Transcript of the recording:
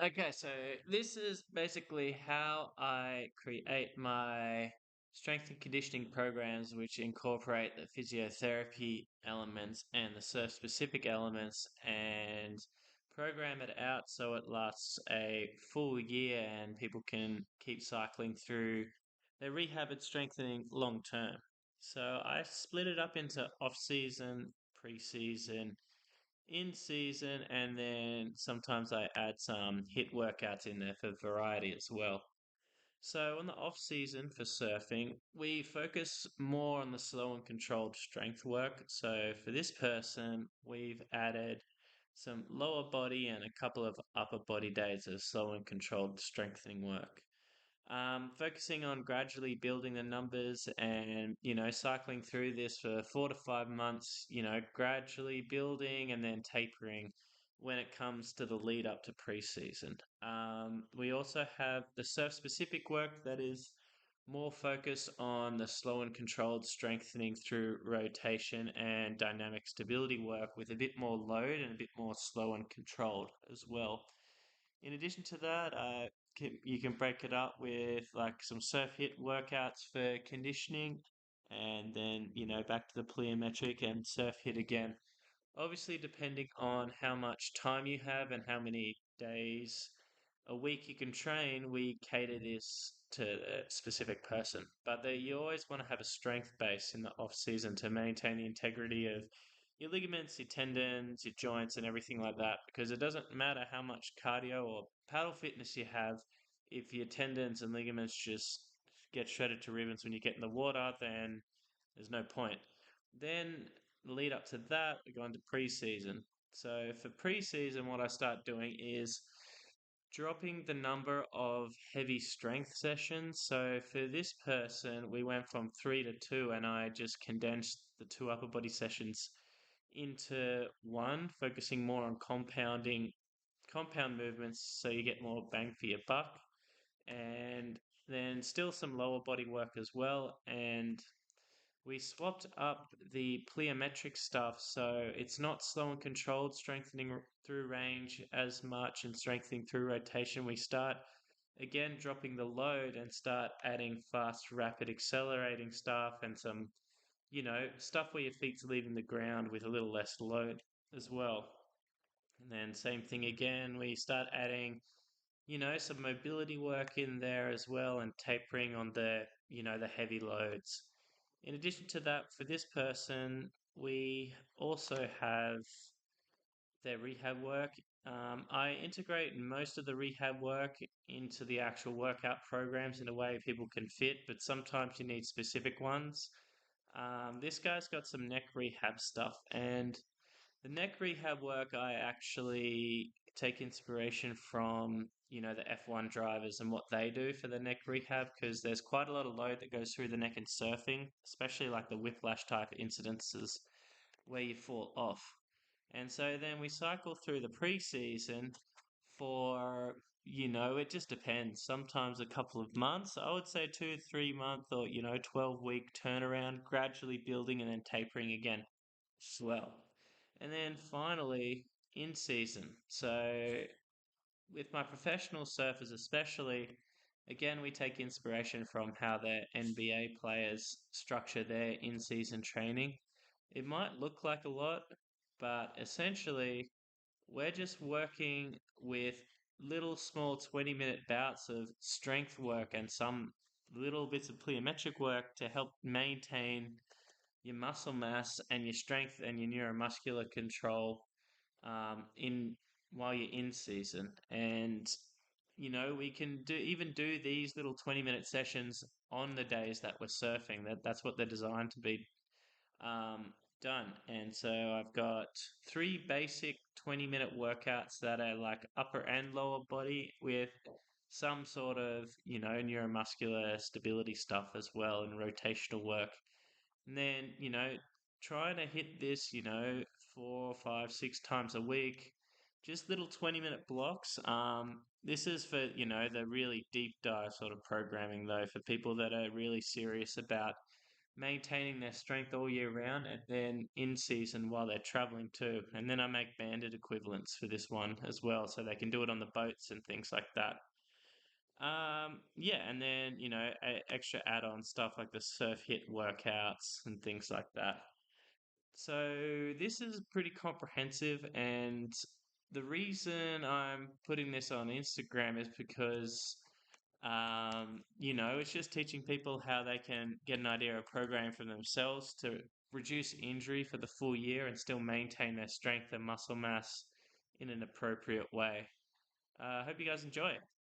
Okay, so this is basically how I create my strength and conditioning programs, which incorporate the physiotherapy elements and the surf specific elements and program it out so it lasts a full year and people can keep cycling through their rehab and strengthening long term. So I split it up into off season, pre season, in season, and then sometimes I add some hit workouts in there for variety as well. So on the off season for surfing, we focus more on the slow and controlled strength work. So for this person, we've added some lower body and a couple of upper body days of slow and controlled strengthening work. Focusing on gradually building the numbers and, cycling through this for 4 to 5 months, gradually building and then tapering when it comes to the lead up to preseason. We also have the surf specific work that is more focused on the slow and controlled strengthening through rotation and dynamic stability work with a bit more load and a bit more slow and controlled as well. In addition to that, you can break it up with like some surf hit workouts for conditioning, and then back to the plyometric and surf hit again. Obviously, depending on how much time you have and how many days a week you can train, we cater this to a specific person. But you always want to have a strength base in the off season to maintain the integrity of your ligaments, your tendons, your joints, and everything like that. Because it doesn't matter how much cardio or paddle fitness you have, if your tendons and ligaments just get shredded to ribbons when you get in the water, then there's no point. Then lead up to that, we go into preseason. So for preseason, what I start doing is dropping the number of heavy strength sessions. So for this person, we went from 3 to 2, and I just condensed the two upper body sessions into one, focusing more on compound movements so you get more bang for your buck. And then still some lower body work as well. And we swapped up the plyometric stuff, so it's not slow and controlled strengthening through range as much and strengthening through rotation. We start again dropping the load and start adding fast, rapid, accelerating stuff and some, stuff where your feet's leaving the ground with a little less load as well. And then same thing again, we start adding, some mobility work in there as well and tapering on the heavy loads. In addition to that, for this person, we also have their rehab work. I integrate most of the rehab work into the actual workout programs in a way people can fit, but sometimes you need specific ones. This guy's got some neck rehab stuff, and the neck rehab work I actually take inspiration from, the F1 drivers and what they do for the neck rehab because there's quite a lot of load that goes through the neck in surfing, especially like the whiplash type incidences where you fall off. And so then we cycle through the preseason for, it just depends. Sometimes a couple of months, I would say 2, 3 month or, 12-week turnaround, gradually building and then tapering again as well. And then finally, in season. So with my professional surfers, especially, again, we take inspiration from how the NBA players structure their in season training. It might look like a lot, but essentially, we're just working with little small 20-minute bouts of strength work and some little bits of plyometric work to help maintain your muscle mass and your strength and your neuromuscular control in while you're in season. And we can do these little 20-minute sessions on the days that we're surfing. That's what they're designed to be um, done. And so I've got three basic 20-minute workouts that are like upper and lower body with some sort of, neuromuscular stability stuff as well and rotational work. And then, trying to hit this, 4, 5, 6 times a week, just little 20-minute blocks. This is for, the really deep dive sort of programming though, for people that are really serious about maintaining their strength all year round and then in season while they're traveling too. And then I make banded equivalents for this one as well, so they can do it on the boats and things like that. Yeah, and then extra add-on stuff like the surf hit workouts and things like that. So this is pretty comprehensive, and the reason I'm putting this on Instagram is because it's just teaching people how they can get an idea of programming for themselves to reduce injury for the full year and still maintain their strength and muscle mass in an appropriate way. I hope you guys enjoy it.